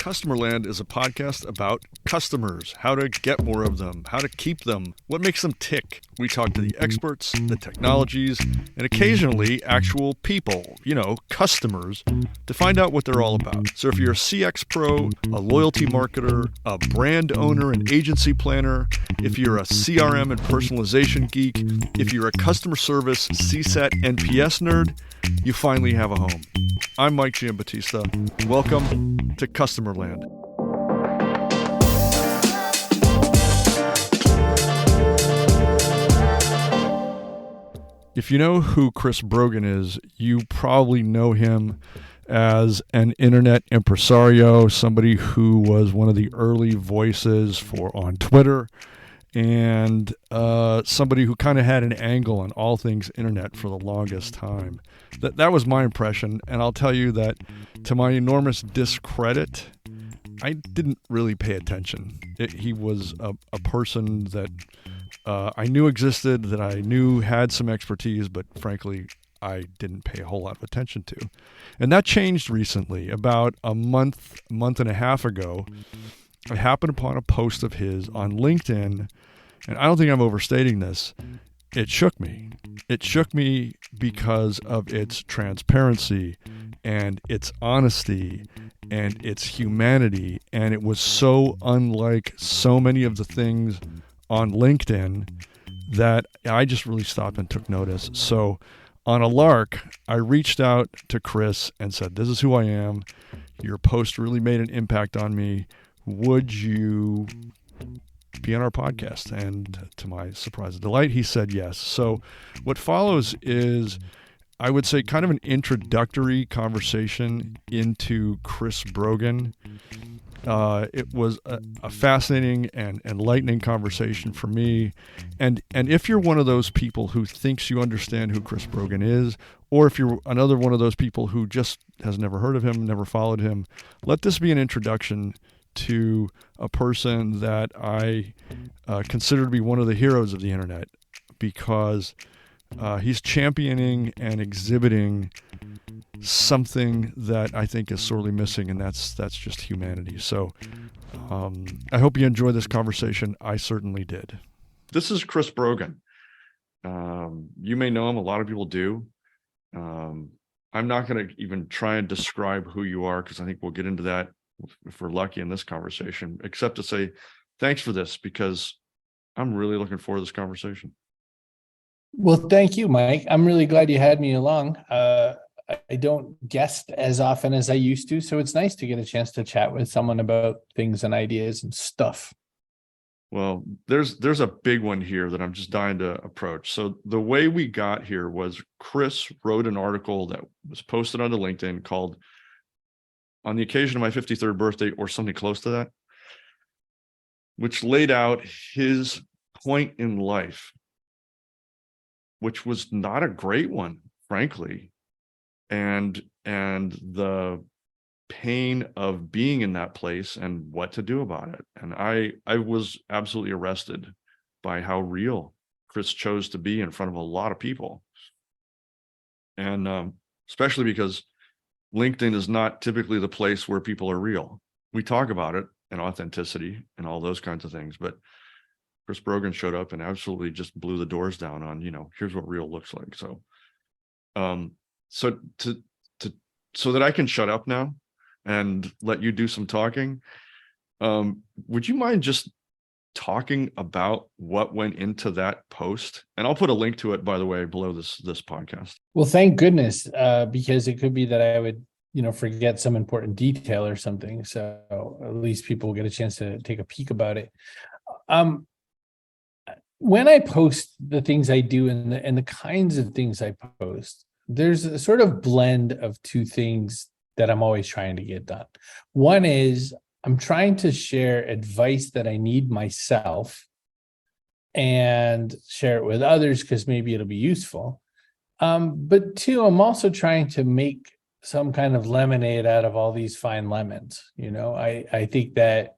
Customerland is a podcast about customers, how to get more of them, how to keep them, what makes them tick. We talk to the experts, the technologies, and occasionally actual people, customers, to find out what they're all about. So if you're a CX pro, a loyalty marketer, a brand owner, an agency planner, if you're a CRM and personalization geek, if you're a customer service, CSAT, NPS nerd, you finally have a home. I'm Mike Giambattista. Welcome to Customerland. If you know who Chris Brogan is, you probably know him as an internet impresario, somebody who was one of the early voices on Twitter, and somebody who kind of had an angle on all things internet for the longest time. That was my impression, and I'll tell you that to my enormous discredit, I didn't really pay attention. He was a person that I knew existed, that I knew had some expertise, but frankly, I didn't pay a whole lot of attention to. And that changed recently. About a month and a half ago, I happened upon a post of his on LinkedIn, and I don't think I'm overstating this. It shook me. It shook me because of its transparency and its honesty and its humanity. And it was so unlike so many of the things on LinkedIn that I just really stopped and took notice. So on a lark, I reached out to Chris and said, "This is who I am. Your post really made an impact on me. Would you be on our podcast?" And to my surprise and delight, he said yes. So what follows is, I would say, kind of an introductory conversation into Chris Brogan. It was a fascinating and enlightening conversation for me. And if you're one of those people who thinks you understand who Chris Brogan is, or if you're another one of those people who just has never heard of him, never followed him, let this be an introduction to a person that I consider to be one of the heroes of the internet, because he's championing and exhibiting something that I think is sorely missing, and that's just humanity. So I hope you enjoy this conversation. I certainly did. This is Chris Brogan. You may know him. A lot of people do. I'm not going to even try and describe who you are, because I think we'll get into that if we're lucky in this conversation, except to say thanks for this, because I'm really looking forward to this conversation. Well, thank you, Mike. I'm really glad you had me along. I don't guest as often as I used to, so it's nice to get a chance to chat with someone about things and ideas and stuff. Well, there's a big one here that I'm just dying to approach. So the way we got here was Chris wrote an article that was posted onto LinkedIn called "On the Occasion of My 53rd Birthday," or something close to that, which laid out his point in life, which was not a great one, frankly. And the pain of being in that place and what to do about it. And I was absolutely arrested by how real Chris chose to be in front of a lot of people. And especially because LinkedIn is not typically the place where people are real. We talk about it and authenticity and all those kinds of things, but Chris Brogan showed up and absolutely just blew the doors down on, here's what real looks like. So that I can shut up now and let you do some talking, would you mind just talking about what went into that post? And I'll put a link to it, by the way, below this podcast. Well, thank goodness, because it could be that I would, forget some important detail or something. So at least people will get a chance to take a peek about it. When I post the things I do and the kinds of things I post, there's a sort of blend of two things that I'm always trying to get done. One is I'm trying to share advice that I need myself and share it with others because maybe it'll be useful. But two, I'm also trying to make some kind of lemonade out of all these fine lemons. I think that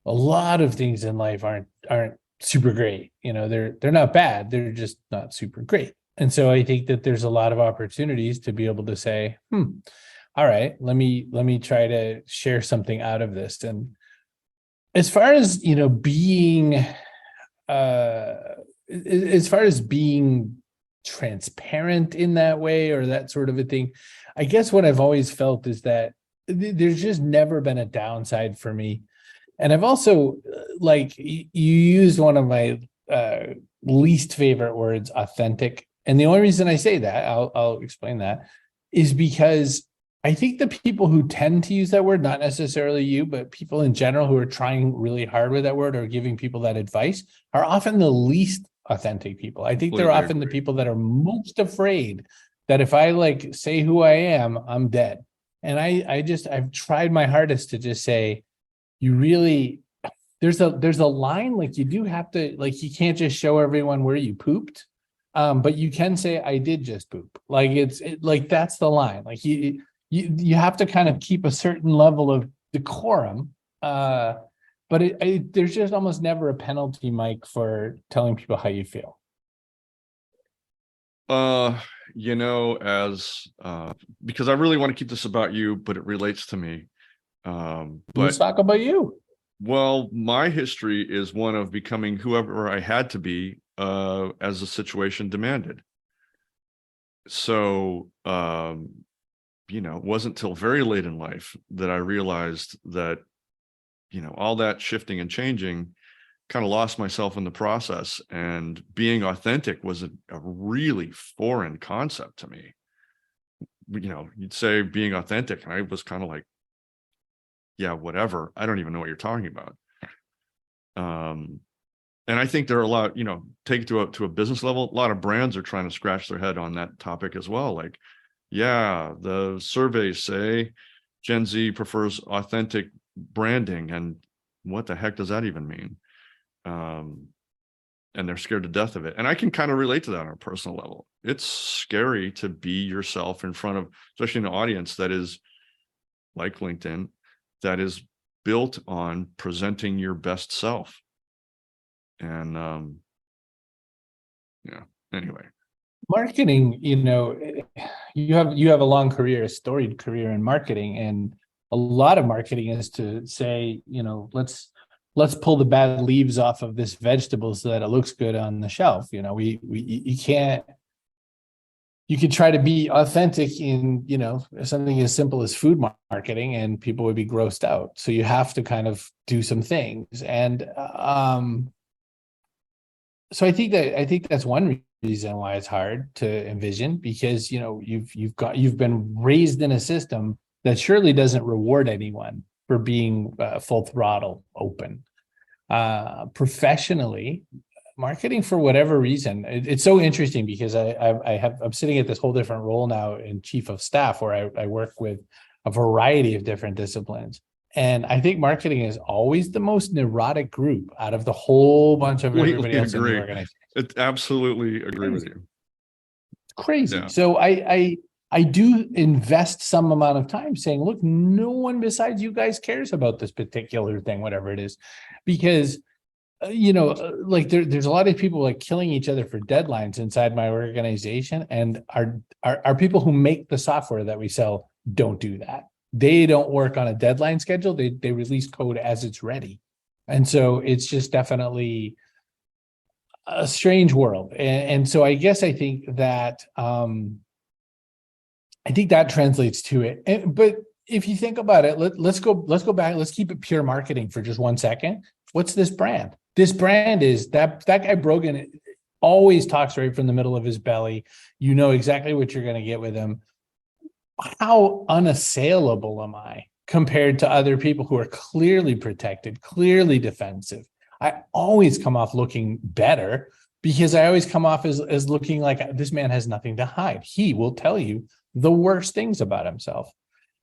a lot of things in life aren't super great. They're not bad. They're just not super great. And so I think that there's a lot of opportunities to be able to say, all right, let me try to share something out of this. And as far as, being, as far as being transparent in that way or that sort of a thing, I guess what I've always felt is that there's just never been a downside for me. And I've also, like, you used one of my least favorite words, authentic. And the only reason I say that, I'll explain that, is because I think the people who tend to use that word, not necessarily you, but people in general who are trying really hard with that word or giving people that advice, are often the least authentic people. I think they're Completely often the agree. people that are most afraid that if I like say who I am, I'm dead. And I've tried my hardest to just say, you really, there's a line, like you do have to, like, you can't just show everyone where you pooped. But you can say I did just poop. Like like that's the line. Like you have to kind of keep a certain level of decorum. But there's just almost never a penalty, Mike, for telling people how you feel. Uh, as because I really want to keep this about you, but it relates to me. Let's But talk about you. well, my history is one of becoming whoever I had to be, as the situation demanded. So, it wasn't till very late in life that I realized that, all that shifting and changing, kind of lost myself in the process, and being authentic was a really foreign concept to me. You'd say being authentic, and I was kind of like, yeah, whatever. I don't even know what you're talking about. And I think there are a lot, take it to a business level, a lot of brands are trying to scratch their head on that topic as well. Like, yeah, the surveys say Gen Z prefers authentic branding, and what the heck does that even mean? And they're scared to death of it. And I can kind of relate to that on a personal level. It's scary to be yourself in front of, especially an audience that is like LinkedIn, that is built on presenting your best self. And yeah, anyway. Marketing, you have a long career, a storied career in marketing, and a lot of marketing is to say, let's pull the bad leaves off of this vegetable so that it looks good on the shelf. You can't, you could try to be authentic in, something as simple as food marketing, and people would be grossed out. So you have to kind of do some things. And so I think that's one reason why it's hard to envision, because you've been raised in a system that surely doesn't reward anyone for being full throttle open. Professionally, marketing, for whatever reason, it's so interesting because I'm sitting at this whole different role now in chief of staff, where I work with a variety of different disciplines. And I think marketing is always the most neurotic group out of the whole bunch of everybody Completely else in the agree. organization. It absolutely agree with you. Crazy. Yeah. So I do invest some amount of time saying, look, no one besides you guys cares about this particular thing, whatever it is, because like there's a lot of people like killing each other for deadlines inside my organization, and our people who make the software that we sell don't do that. They don't work on a deadline schedule. They release code as it's ready. And so it's just definitely a strange world. And so I guess I think that translates to it. But if you think about it, let's go back. Let's keep it pure marketing for just 1 second. What's this brand? This brand is that guy Brogan always talks right from the middle of his belly. You know exactly what you're going to get with him. How unassailable am I compared to other people who are clearly protected, clearly defensive? I always come off looking better because I always come off as looking like this man has nothing to hide. He will tell you the worst things about himself.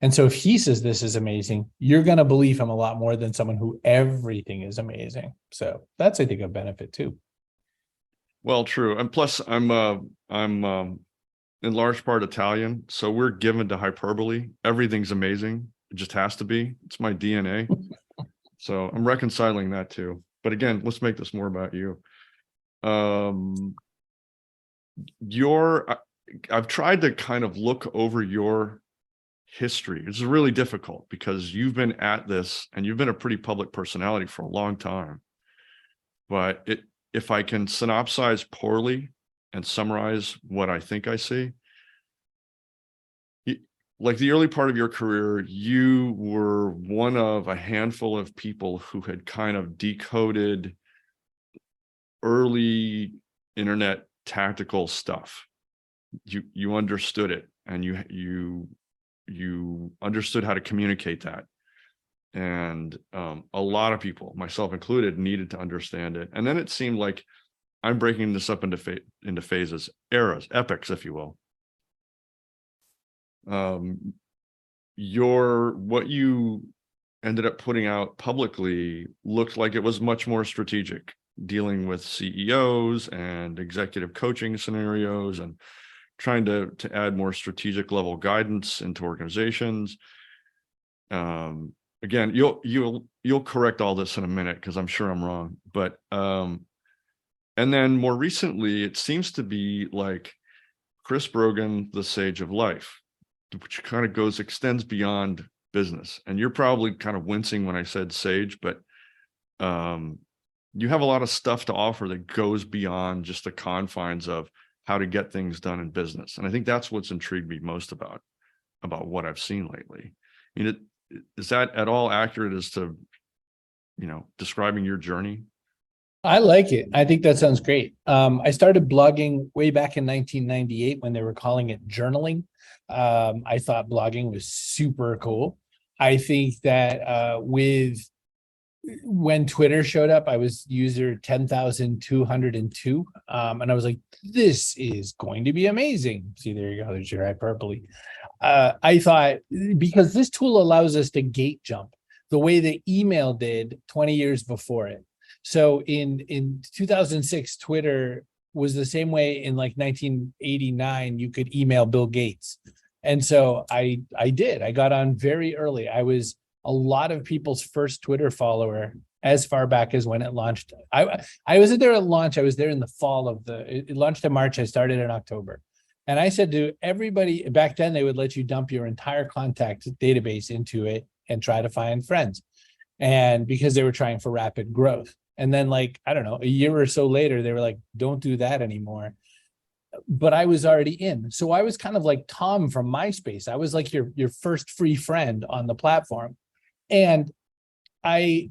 And so if he says this is amazing, you're going to believe him a lot more than someone who everything is amazing. So that's, I think, a benefit too. Well, true. And plus I'm in large part Italian, so we're given to hyperbole. Everything's amazing. It just has to be. It's my DNA. So I'm reconciling that too. But again, let's make this more about you. I've tried to kind of look over your history. It's really difficult because you've been at this and you've been a pretty public personality for a long time. But if I can synopsize poorly and summarize what I think I see, like the early part of your career, you were one of a handful of people who had kind of decoded early internet tactical stuff. You understood it, and you understood how to communicate that. And a lot of people, myself included, needed to understand it. And then it seemed like I'm breaking this up into phases, eras, epochs, if you will. What you ended up putting out publicly looked like it was much more strategic, dealing with CEOs and executive coaching scenarios and trying to add more strategic level guidance into organizations. Again, you'll correct all this in a minute because I'm sure I'm wrong. But and then more recently, it seems to be like Chris Brogan, the Sage of Life, which kind of extends beyond business. And you're probably kind of wincing when I said sage, but you have a lot of stuff to offer that goes beyond just the confines of how to get things done in business. And I think that's what's intrigued me most about what I've seen lately. I mean, is that at all accurate as to, describing your journey? I like it. I think that sounds great. I started blogging way back in 1998 when they were calling it journaling. I thought blogging was super cool. I think that when Twitter showed up, I was user 10,202. And I was like, this is going to be amazing. See, there you go. There's your hyperbole. I thought, because this tool allows us to gate jump the way the email did 20 years before it. So in 2006, Twitter was the same way. In like 1989, you could email Bill Gates. And so I did. I got on very early. I was a lot of people's first Twitter follower as far back as when it launched. I wasn't there at launch. I was there in the fall it launched in March. I started in October. And I said to everybody back then, they would let you dump your entire contact database into it and try to find friends. And because they were trying for rapid growth. And then like, I don't know, a year or so later, they were like, don't do that anymore. But I was already in. So I was kind of like Tom from MySpace. I was like your first free friend on the platform. And I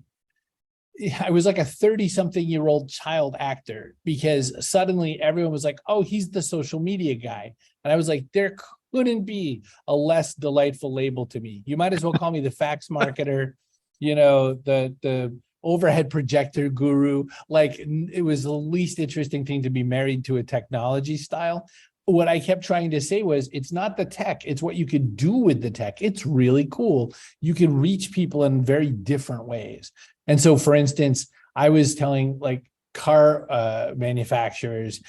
was like a 30-something-year-old child actor, because suddenly everyone was like, oh, he's the social media guy. And I was like, there couldn't be a less delightful label to me. You might as well call me the fax marketer, the overhead projector guru. Like, it was the least interesting thing to be married to a technology style. What I kept trying to say was, it's not the tech, it's what you can do with the tech. It's really cool. You can reach people in very different ways. And so, for instance, I was telling like car manufacturers,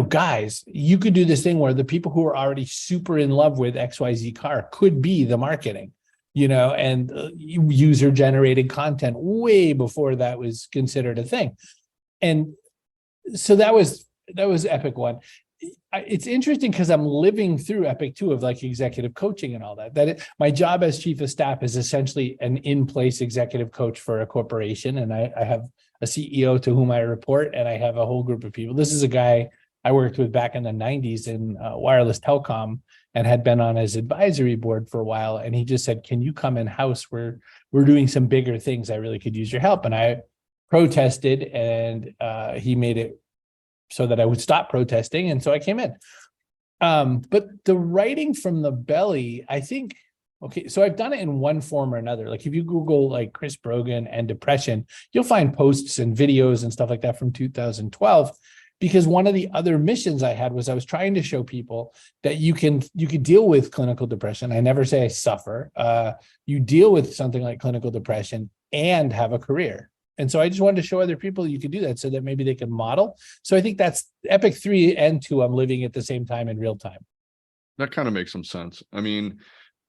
guys, you could do this thing where the people who are already super in love with XYZ car could be the marketing, and user generated content way before that was considered a thing. And so that was epic one. It's interesting because I'm living through epic 2 of like executive coaching and all that. My job as chief of staff is essentially an in-place executive coach for a corporation. And I have a CEO to whom I report, and I have a whole group of people. This is a guy I worked with back in the 90s in wireless telecom and had been on his advisory board for a while. And he just said, can you come in-house? We're doing some bigger things. I really could use your help. And I protested, and he made it so that I would stop protesting. And so I came in. But the writing from the belly, I think, okay, so I've done it in one form or another. Like if you Google like Chris Brogan and depression, you'll find posts and videos and stuff like that from 2012. Because one of the other missions I had was I was trying to show people that you can deal with clinical depression. I never say I suffer. You deal with something like clinical depression and have a career. And so I just wanted to show other people you could do that so that maybe they can model. So I think that's epic 3 and 2. I'm living at the same time in real time. That kind of makes some sense. I mean,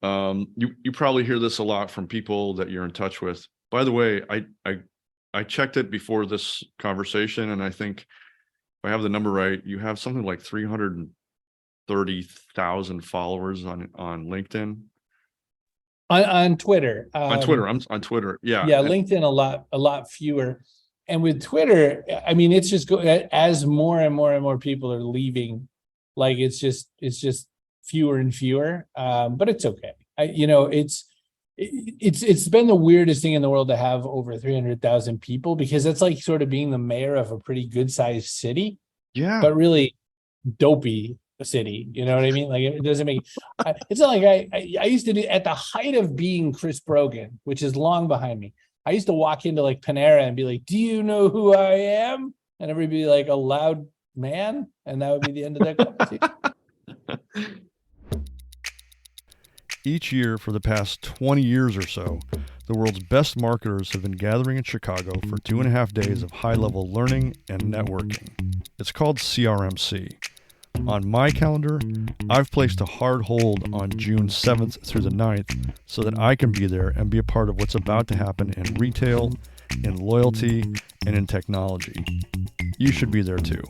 you probably hear this a lot from people that you're in touch with. By the way, I checked it before this conversation, and I think if I have the number right, you have something like 330,000 followers on LinkedIn. On Twitter. On Twitter, I'm on Twitter. Yeah. Yeah, LinkedIn a lot fewer. And with Twitter, I mean, it's just as more and more and more people are leaving, like it's just fewer and fewer. But it's okay. It's been the weirdest thing in the world to have over 300,000 people, because that's like sort of being the mayor of a pretty good sized city, Yeah. but really dopey city. You know what I mean? Like it doesn't make. It's not like I used to do at the height of being Chris Brogan, which is long behind me. I used to walk into like Panera and be like, "Do you know who I am?" And everybody be like, "A loud man," and that would be the end of that conversation. Each year for the past 20 years or so, the world's best marketers have been gathering in Chicago for 2.5 days of high-level learning and networking. It's called CRMC. On my calendar, I've placed a hard hold on June 7th through the 9th so that I can be there and be a part of what's about to happen in retail, in loyalty, and in technology. You should be there too.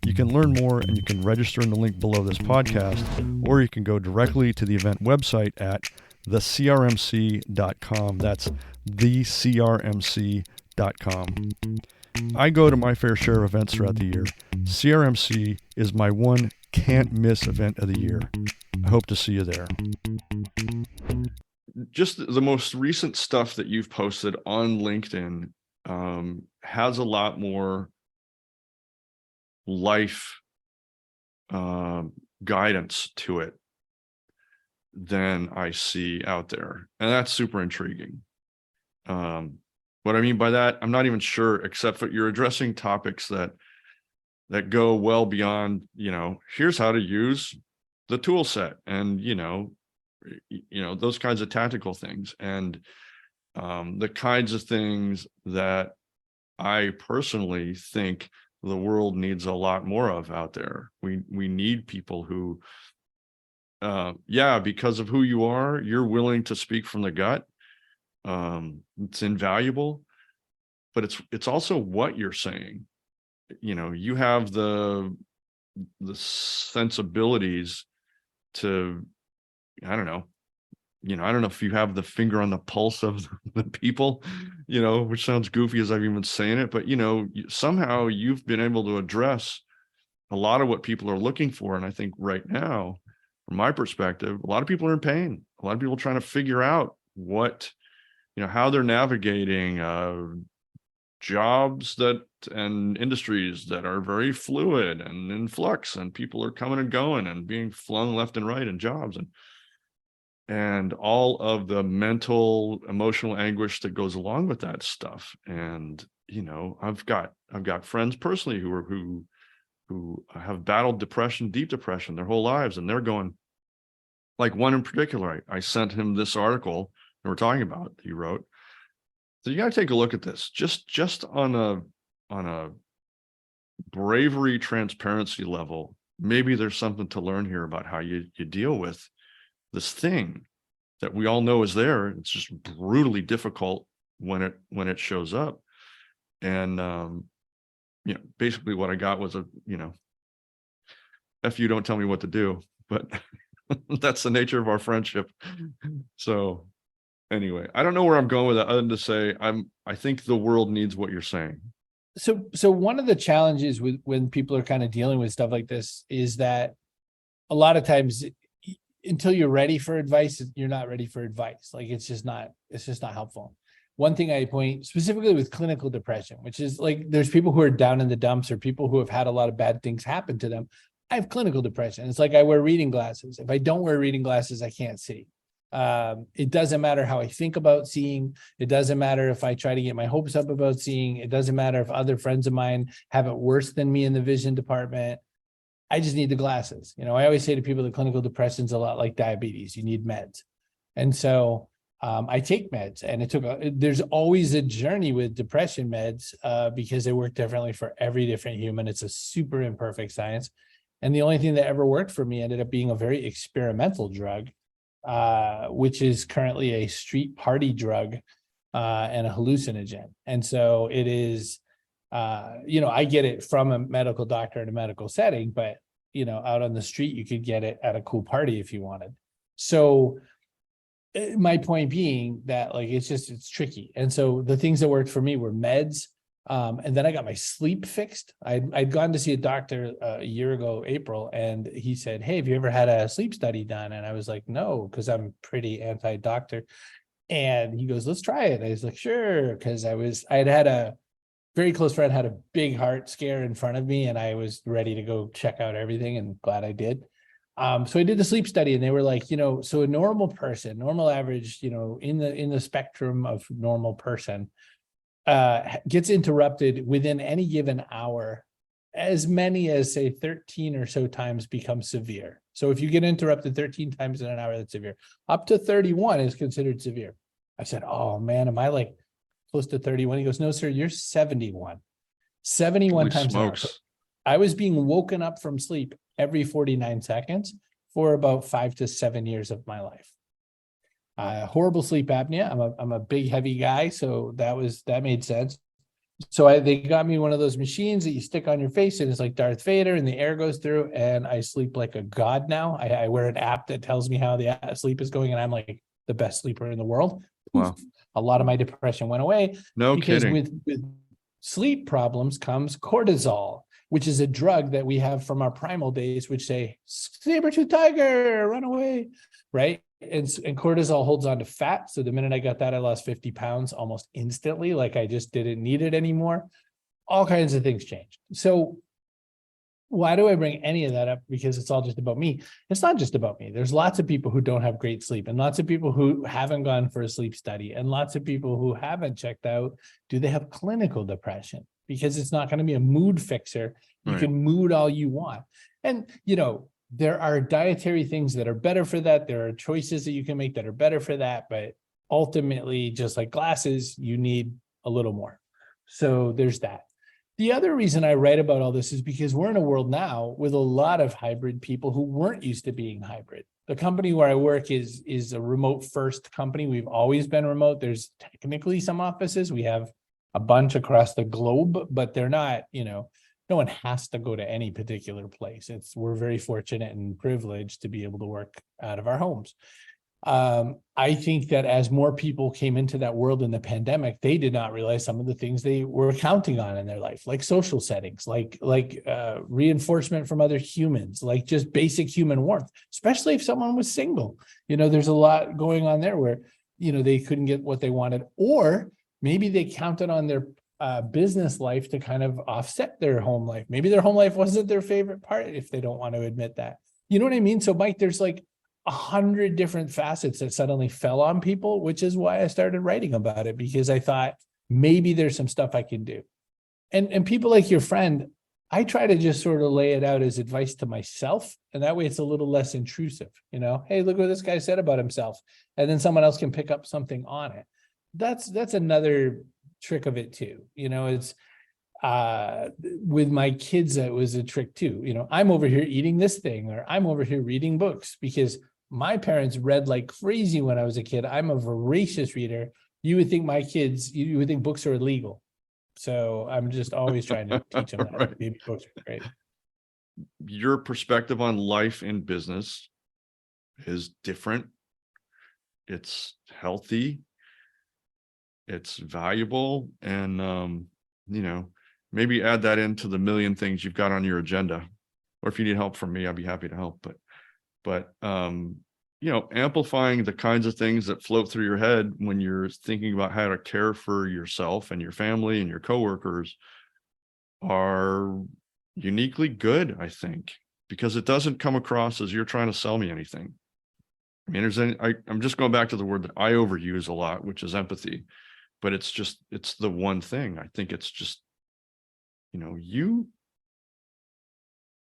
You can learn more and you can register in the link below this podcast, or you can go directly to the event website at thecrmc.com. That's thecrmc.com. I go to my fair share of events throughout the year. CRMC is my one can't miss event of the year. I hope to see you there. Just the most recent stuff that you've posted on LinkedIn has a lot more life guidance to it than I see out there. And that's super intriguing. What I mean by that, I'm not even sure, except for you're addressing topics that go well beyond, here's how to use the tool set and, those kinds of tactical things. And the kinds of things that I personally think the world needs a lot more of out there. We need people who, because of who you are, you're willing to speak from the gut. It's invaluable, but it's also what you're saying. You have the sensibilities to, I don't know if you have the finger on the pulse of the people, which sounds goofy as I've even saying it, but somehow you've been able to address a lot of what people are looking for. And I think right now, from my perspective, a lot of people are in pain. A lot of people are trying to figure out what, how they're navigating jobs and industries that are very fluid and in flux, and people are coming and going and being flung left and right in jobs, and all of the mental, emotional anguish that goes along with that stuff. And I've got friends personally who have battled depression, deep depression, their whole lives, and they're going, like one in particular, I sent him this article that we're talking about that he wrote. So you got to take a look at this, just on a bravery, transparency level. Maybe there's something to learn here about how you deal with this thing that we all know is there. It's just brutally difficult when it shows up. And basically what I got was F you, don't tell me what to do. But that's the nature of our friendship. So anyway, I don't know where I'm going with that, other than to say I think the world needs what you're saying. So one of the challenges with when people are kind of dealing with stuff like this is that a lot of times, until you're ready for advice, you're not ready for advice. Like it's just not helpful. One thing I point specifically with clinical depression, which is like there's people who are down in the dumps or people who have had a lot of bad things happen to them. I have clinical depression. It's like I wear reading glasses. If I don't wear reading glasses, I can't see. It doesn't matter how I think about seeing. It doesn't matter if I try to get my hopes up about seeing. It doesn't matter if other friends of mine have it worse than me in the vision department. I just need the glasses. I always say to people that clinical depression is a lot like diabetes. You need meds. And so I take meds, and there's always a journey with depression meds because they work differently for every different human. It's a super imperfect science. And the only thing that ever worked for me ended up being a very experimental drug, which is currently a street party drug and a hallucinogen. And so it is, I get it from a medical doctor in a medical setting, but, out on the street, you could get it at a cool party if you wanted. So my point being that like it's tricky. And so the things that worked for me were meds. And then I got my sleep fixed. I'd gone to see a doctor a year ago, April, and he said, "Hey, have you ever had a sleep study done?" And I was like, "No," because I'm pretty anti-doctor. And he goes, "Let's try it." I was like, "Sure," because I had a very close friend had a big heart scare in front of me, and I was ready to go check out everything, and glad I did. So I did the sleep study, and they were like, so a normal person, normal average, in the spectrum of normal person, gets interrupted within any given hour. As many as say 13 or so times become severe. So if you get interrupted 13 times in an hour, that's severe. Up to 31 is considered severe. I said, "Oh man, am I like close to 31?" He goes, "No, sir, you're 71. 71 Holy times an hour." So smokes. I was being woken up from sleep every 49 seconds for about 5 to 7 years of my life. Horrible sleep apnea. I'm a big, heavy guy, so that made sense. So they got me one of those machines that you stick on your face, and it's like Darth Vader, and the air goes through, and I sleep like a god now. I wear an app that tells me how the sleep is going, and I'm like the best sleeper in the world. Wow. A lot of my depression went away. No because kidding. with sleep problems comes cortisol, which is a drug that we have from our primal days, which say, "Saber-tooth tiger, run away," right? And cortisol holds on to fat. So the minute I got that, I lost 50 pounds almost instantly. Like I just didn't need it anymore. All kinds of things changed. So why do I bring any of that up? Because it's all just about me. It's not just about me. There's lots of people who don't have great sleep, and lots of people who haven't gone for a sleep study, and lots of people who haven't checked out, do they have clinical depression? Because it's not going to be a mood fixer. You Right. can mood all you want. And, there are dietary things that are better for that. There are choices that you can make that are better for that. But ultimately, just like glasses, you need a little more. So there's that. The other reason I write about all this is because we're in a world now with a lot of hybrid people who weren't used to being hybrid. The company where I work is a remote first company. We've always been remote. There's technically some offices. We have a bunch across the globe, but they're not, no one has to go to any particular place. We're very fortunate and privileged to be able to work out of our homes. I think that as more people came into that world in the pandemic, they did not realize some of the things they were counting on in their life, like social settings, like reinforcement from other humans, like just basic human warmth, especially if someone was single. There's a lot going on there where, they couldn't get what they wanted, or maybe they counted on their business life to kind of offset their home life. Maybe their home life wasn't their favorite part if they don't want to admit that. You know what I mean? So Mike, there's like 100 different facets that suddenly fell on people, which is why I started writing about it, because I thought maybe there's some stuff I can do. And people like your friend, I try to just sort of lay it out as advice to myself. And that way it's a little less intrusive, hey, look what this guy said about himself. And then someone else can pick up something on it. That's another trick of it too. It's with my kids, that was a trick too. I'm over here eating this thing, or I'm over here reading books, because my parents read like crazy when I was a kid. I'm a voracious reader. You would think you would think books are illegal. So I'm just always trying to teach them that. Right. Maybe books are great. Your perspective on life and business is different. It's healthy. It's valuable. And, maybe add that into the million things you've got on your agenda. Or if you need help from me, I'd be happy to help. But amplifying the kinds of things that float through your head when you're thinking about how to care for yourself and your family and your coworkers are uniquely good, I think, because it doesn't come across as you're trying to sell me anything. I mean, I'm just going back to the word that I overuse a lot, which is empathy, but it's the one thing. I think it's just,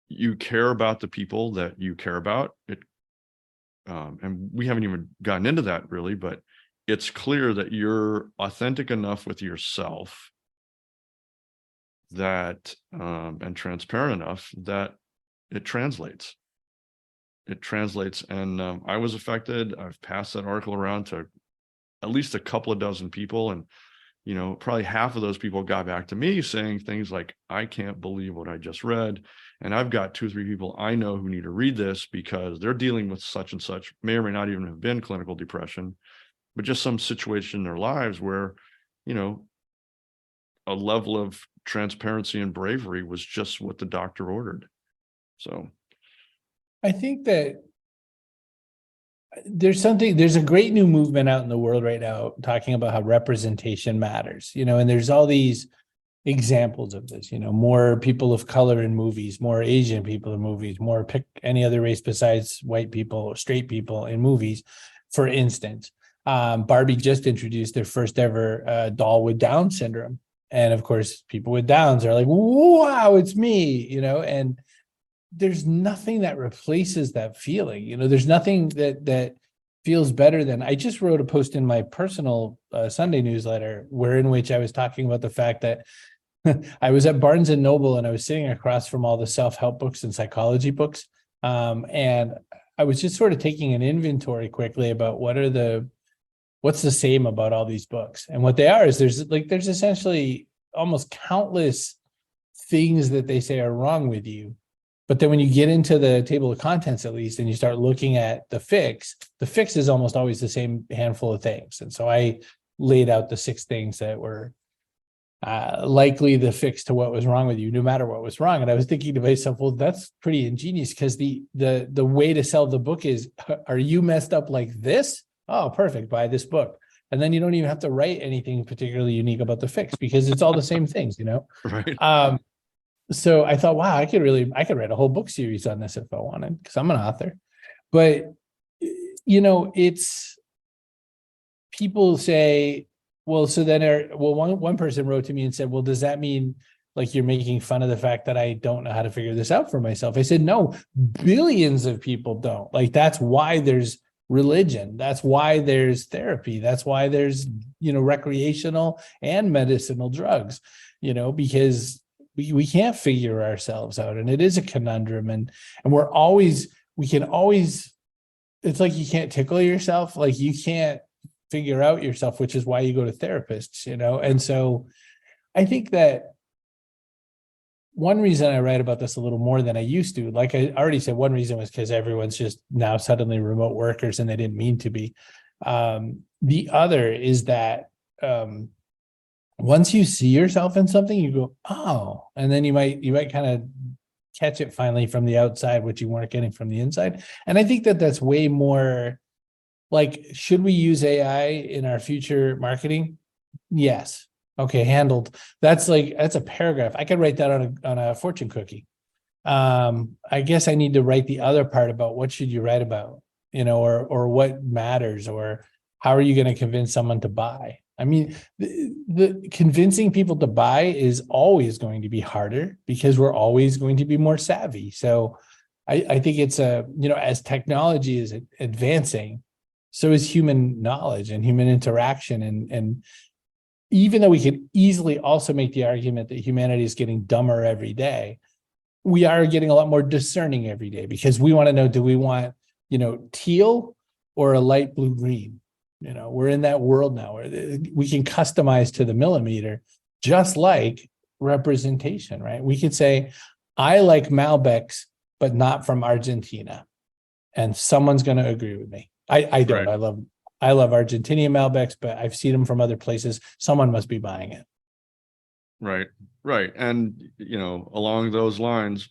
you care about the people that you care about. And we haven't even gotten into that really, but it's clear that you're authentic enough with yourself that, and transparent enough that it translates. And I was affected. I've passed that article around to at least a couple of dozen people, and probably half of those people got back to me saying things like, I can't believe what I just read. And I've got 2 or 3 people I know who need to read this because they're dealing with such and such, may or may not even have been clinical depression, but just some situation in their lives where, a level of transparency and bravery was just what the doctor ordered. So I think that there's a great new movement out in the world right now talking about how representation matters, and there's all these examples of this, more people of color in movies, more Asian people in movies, more pick any other race besides white people or straight people in movies. For instance, Barbie just introduced their first ever doll with Down syndrome. And of course, people with Downs are like, wow, it's me, and there's nothing that replaces that feeling. There's nothing that feels better than, I just wrote a post in my personal Sunday newsletter in which I was talking about the fact that I was at Barnes and Noble and I was sitting across from all the self-help books and psychology books. And I was just sort of taking an inventory quickly about what's the same about all these books. And what they are is there's essentially almost countless things that they say are wrong with you. But then when you get into the table of contents, at least, and you start looking at the fix is almost always the same handful of things. And so I laid out the 6 things that were likely the fix to what was wrong with you, no matter what was wrong. And I was thinking to myself, well, that's pretty ingenious, because the way to sell the book is, are you messed up like this? Oh, perfect. Buy this book. And then you don't even have to write anything particularly unique about the fix, because it's all the same things, Right. So I thought, wow, I could write a whole book series on this if I wanted, because I'm an author. But, it's, people say, well, so then, one person wrote to me and said, well, does that mean like you're making fun of the fact that I don't know how to figure this out for myself? I said, no, billions of people don't. Like, that's why there's religion. That's why there's therapy. That's why there's, recreational and medicinal drugs, because we can't figure ourselves out. And it is a conundrum. And we can always, it's like you can't tickle yourself. Like, you can't figure out yourself, which is why you go to therapists, And so I think that one reason I write about this a little more than I used to, like I already said, one reason was because everyone's just now suddenly remote workers and they didn't mean to be. The other is that once you see yourself in something, you go, oh, and then you might kind of catch it finally from the outside, which you weren't getting from the inside. And I think that that's way more like, should we use AI in our future marketing? Yes. Okay, handled. That's a paragraph. I could write that on a fortune cookie. I guess I need to write the other part about what should you write about, or what matters, or how are you going to convince someone to buy? I mean, the convincing people to buy is always going to be harder because we're always going to be more savvy. So I think it's as technology is advancing, so is human knowledge and human interaction. And even though we could easily also make the argument that humanity is getting dumber every day, we are getting a lot more discerning every day, because we want to know, do we want, teal or a light blue green? We're in that world now where we can customize to the millimeter, just like representation, right? We could say, I like Malbecs, but not from Argentina. And someone's going to agree with me. I don't. Right. I love Argentinian Malbecs, but I've seen them from other places. Someone must be buying it. Right. And, along those lines,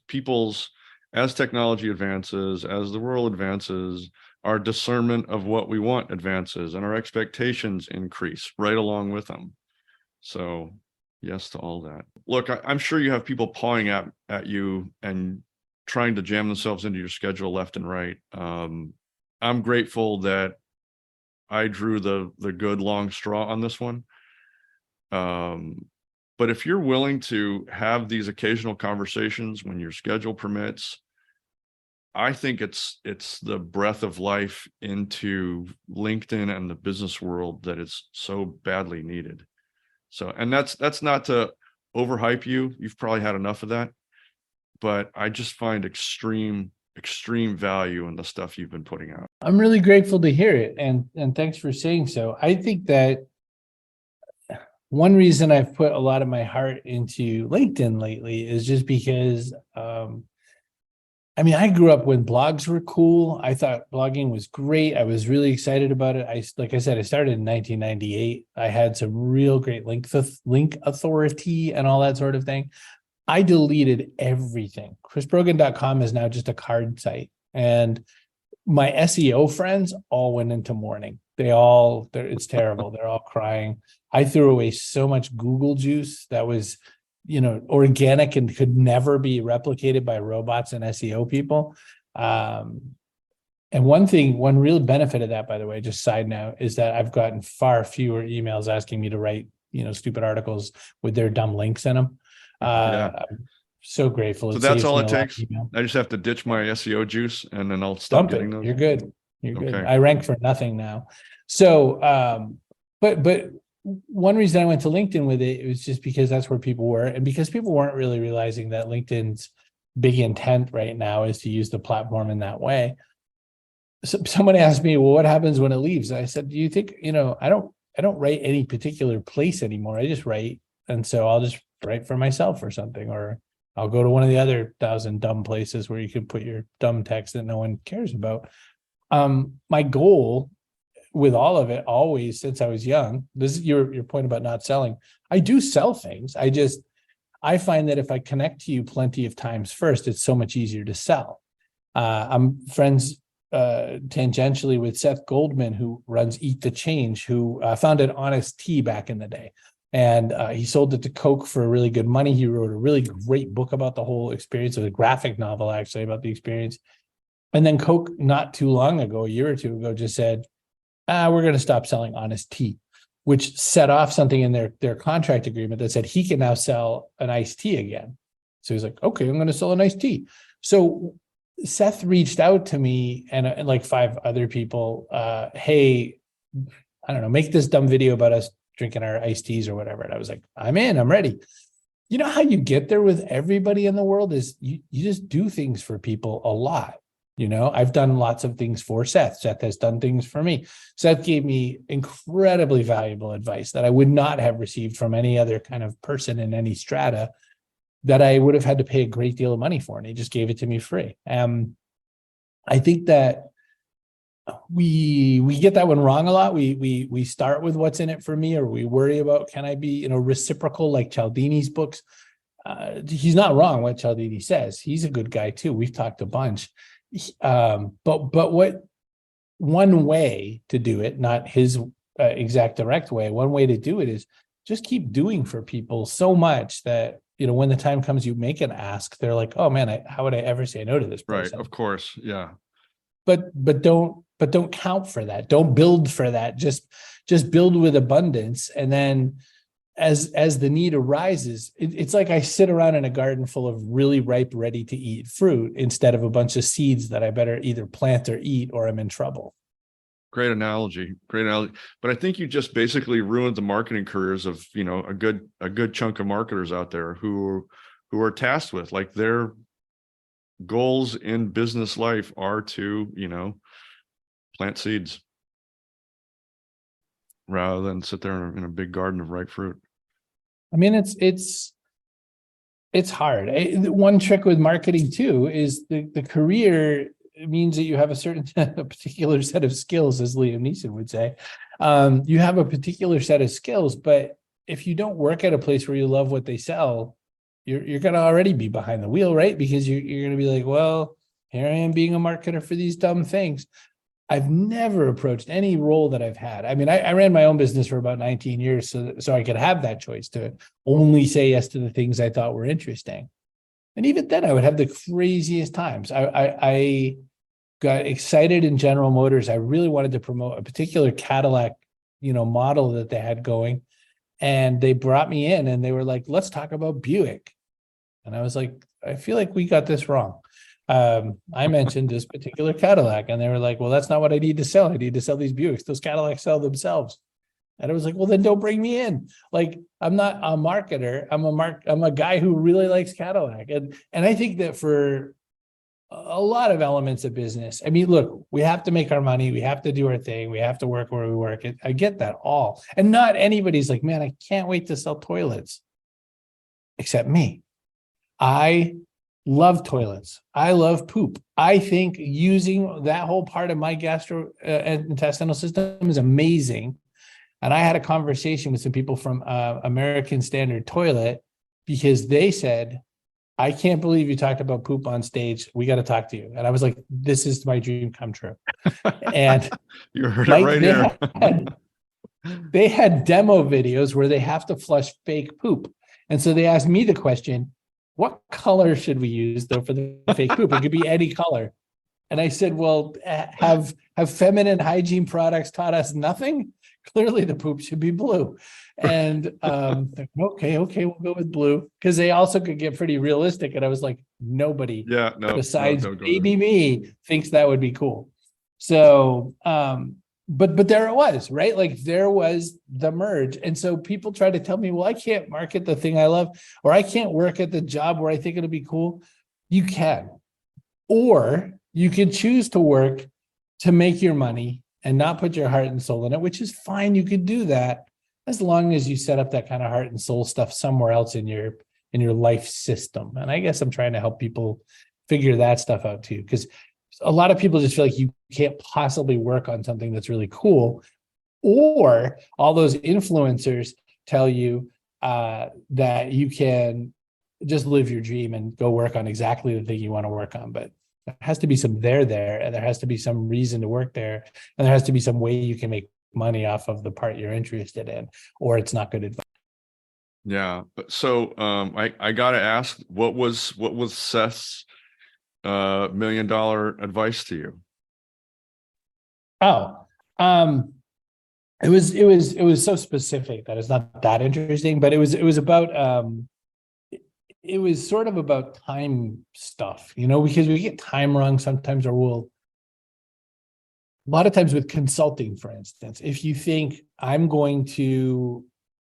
as technology advances, as the world advances, our discernment of what we want advances and our expectations increase right along with them. So yes to all that. Look, I'm sure you have people pawing at you and trying to jam themselves into your schedule left and right. I'm grateful that I drew the good long straw on this one. But if you're willing to have these occasional conversations when your schedule permits, I think it's the breath of life into LinkedIn and the business world that is so badly needed. So, and that's not to overhype you. You've probably had enough of that, but I just find extreme value in the stuff you've been putting out. I'm really grateful to hear it. And thanks for saying so. I think that one reason I've put a lot of my heart into LinkedIn lately is just because, I mean, I grew up when blogs were cool. I thought blogging was great. I was really excited about it. Like I said, I started in 1998. I had some real great link authority and all that sort of thing. I deleted everything. ChrisBrogan.com is now just a card site. And my SEO friends all went into mourning. It's terrible. They're all crying. I threw away so much Google juice that was, organic and could never be replicated by robots and SEO people. And one real benefit of that, by the way, just side note, is that I've gotten far fewer emails asking me to write, stupid articles with their dumb links in them. I'm so grateful. So that's all it takes. I just have to ditch my SEO juice and then I'll stop getting those. You're good. You're good. I rank for nothing now. So, but one reason I went to LinkedIn with it was just because that's where people were, and because people weren't really realizing that LinkedIn's big intent right now is to use the platform in that way. So someone asked me, well, what happens when it leaves? I said, do you think, I don't write any particular place anymore. I just write. And so I'll just write for myself or something, or I'll go to one of the other 1,000 dumb places where you can put your dumb text that no one cares about. My goal with all of it, always since I was young, this is your point about not selling. I do sell things. I find that if I connect to you plenty of times first, it's so much easier to sell. I'm friends tangentially with Seth Goldman, who runs Eat the Change, who founded Honest Tea back in the day. And he sold it to Coke for really good money. He wrote a really great book about the whole experience, a graphic novel actually about the experience. And then Coke, not too long ago, a year or two ago, just said, we're going to stop selling Honest Tea, which set off something in their contract agreement that said he can now sell an iced tea again. So he's like, okay, I'm going to sell an iced tea. So Seth reached out to me and like 5 other people, hey, I don't know, make this dumb video about us drinking our iced teas or whatever. And I was like, I'm in, I'm ready. You know how you get there with everybody in the world is you just do things for people a lot. I've done lots of things for Seth. Seth has done things for me. Seth gave me incredibly valuable advice that I would not have received from any other kind of person in any strata that I would have had to pay a great deal of money for. And he just gave it to me free. I think that we get that one wrong a lot. We start with what's in it for me, or we worry about, can I be, reciprocal, like Cialdini's books. He's not wrong what Cialdini says. He's a good guy too. We've talked a bunch. But what one way to do it, not his exact direct way, one way to do it is just keep doing for people so much that, when the time comes, you make an ask, they're like, oh man, how would I ever say no to this person? Right. Of course. Yeah. But don't count for that. Don't build for that. Just build with abundance. And then as the need arises, it's like I sit around in a garden full of really ripe, ready to eat fruit instead of a bunch of seeds that I better either plant or eat, or I'm in trouble. Great analogy. But I think you just basically ruined the marketing careers of, a good chunk of marketers out there who are tasked with, like, their goals in business life are to, plant seeds rather than sit there in a big garden of ripe fruit. I mean, it's hard. One trick with marketing too is the career means that you have a particular set of skills, as Liam Neeson would say. You have a particular set of skills, but if you don't work at a place where you love what they sell, you're going to already be behind the wheel, right? Because you're going to be like, well, here I am being a marketer for these dumb things. I've never approached any role that I've had. I mean, I ran my own business for about 19 years, so I could have that choice to only say yes to the things I thought were interesting. And even then, I would have the craziest times. I got excited in General Motors. I really wanted to promote a particular Cadillac, model that they had going. And they brought me in and they were like, let's talk about Buick. And I was like, I feel like we got this wrong. I mentioned this particular Cadillac and they were like, well, that's not what I need to sell. I need to sell these Buicks. Those Cadillacs sell themselves. And I was like, well, then don't bring me in. Like, I'm not a marketer. I'm a guy who really likes Cadillac. And I think that for a lot of elements of business. I mean, look, we have to make our money. We have to do our thing. We have to work where we work. I get that all. And not anybody's like, man, I can't wait to sell toilets. Except me. I love toilets. I love poop. I think using that whole part of my gastrointestinal system is amazing. And I had a conversation with some people from American Standard Toilet because they said, I can't believe you talked about poop on stage. We got to talk to you. And I was like, this is my dream come true. And you heard it right here. They had demo videos where they have to flush fake poop. And so they asked me the question, what color should we use though for the fake poop? It could be any color. And I said, well, have feminine hygiene products taught us nothing? Clearly the poop should be blue. And okay, we'll go with blue. Because they also could get pretty realistic. And I was like, nobody besides maybe me thinks that would be cool. So but there it was, right? Like there was the merge. And so people try to tell me, well, I can't market the thing I love, or I can't work at the job where I think it'll be cool. You can. Or you can choose to work to make your money and not put your heart and soul in it, which is fine. You could do that as long as you set up that kind of heart and soul stuff somewhere else in your life system. And I guess I'm trying to help people figure that stuff out too, because a lot of people just feel like you can't possibly work on something that's really cool, or all those influencers tell you that you can just live your dream and go work on exactly the thing you want to work on. But there has to be some there, and there has to be some reason to work there, and there has to be some way you can make money off of the part you're interested in, or it's not good advice. Yeah. So I gotta ask, what was Seth's $1 million advice to you? It was so specific that it's not that interesting, but it was about it was sort of about time stuff, because we get time wrong sometimes, or a lot of times with consulting, for instance, if you think I'm going to,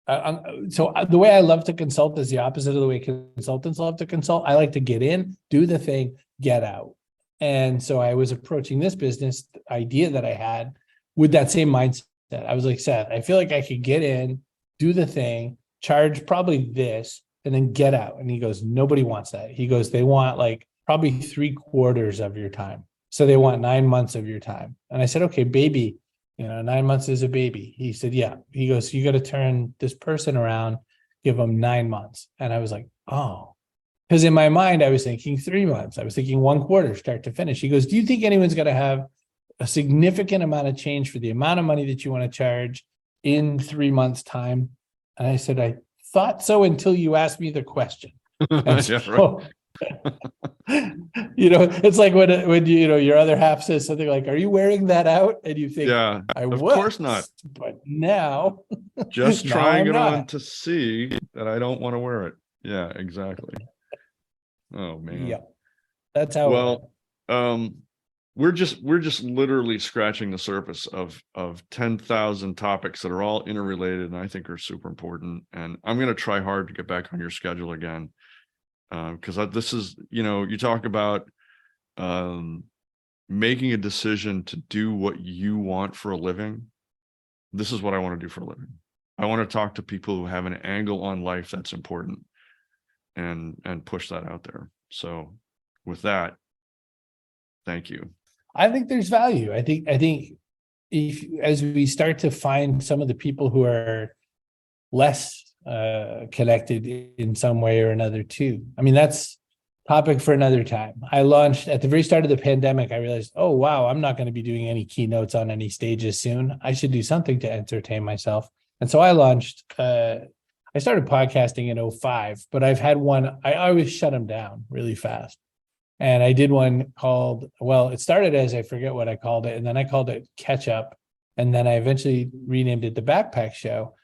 the way I love to consult is the opposite of the way consultants love to consult. I like to get in, do the thing, get out. And so I was approaching this business idea that I had with that same mindset. I was like, Seth, I feel like I could get in, do the thing, charge probably this, and then get out. And he goes, nobody wants that. He goes, they want like probably 3/4 of your time. So they want 9 months of your time. And I said, okay, baby, 9 months is a baby. He said, yeah. He goes, you got to turn this person around, give them 9 months. And I was like, oh, because in my mind, I was thinking 3 months. I was thinking 1/4, start to finish. He goes, do you think anyone's going to have a significant amount of change for the amount of money that you want to charge in 3 months time? And I said, I thought so until you asked me the question. And Yeah, right. It's like when your other half says something like, are you wearing that out? And you think, yeah, of course not. But now just trying it not on to see that I don't want to wear it. Yeah, exactly. Oh man. Yeah. That's how we're just literally scratching the surface of 10,000 topics that are all interrelated and I think are super important. And I'm going to try hard to get back on your schedule again. Because this is, you talk about making a decision to do what you want for a living. This is what I want to do for a living. I want to talk to people who have an angle on life that's important and push that out there. So with that, thank you. I think there's value. I think if as we start to find some of the people who are less connected in some way or another too. I mean, that's topic for another time. I launched at the very start of the pandemic. I realized, oh, wow, I'm not going to be doing any keynotes on any stages soon. I should do something to entertain myself. And so I launched, I started podcasting in 2005, but I've had one, I always shut them down really fast. And I did one called, it started as, I forget what I called it. And then I called it Catch Up. And then I eventually renamed it the Backpack Show.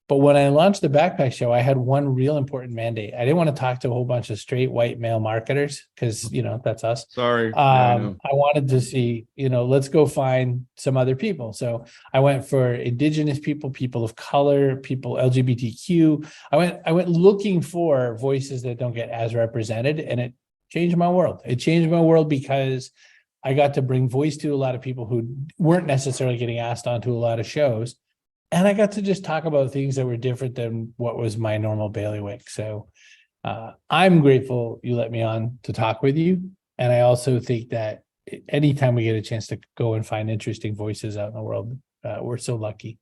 But when I launched the Backpack Show, I had one real important mandate. I didn't want to talk to a whole bunch of straight white male marketers because, that's us. Sorry. I wanted to see, let's go find some other people. So I went for indigenous people, people of color, people LGBTQ. I went looking for voices that don't get as represented. And changed my world. It changed my world because I got to bring voice to a lot of people who weren't necessarily getting asked onto a lot of shows. And I got to just talk about things that were different than what was my normal bailiwick. So I'm grateful you let me on to talk with you. And I also think that anytime we get a chance to go and find interesting voices out in the world, we're so lucky.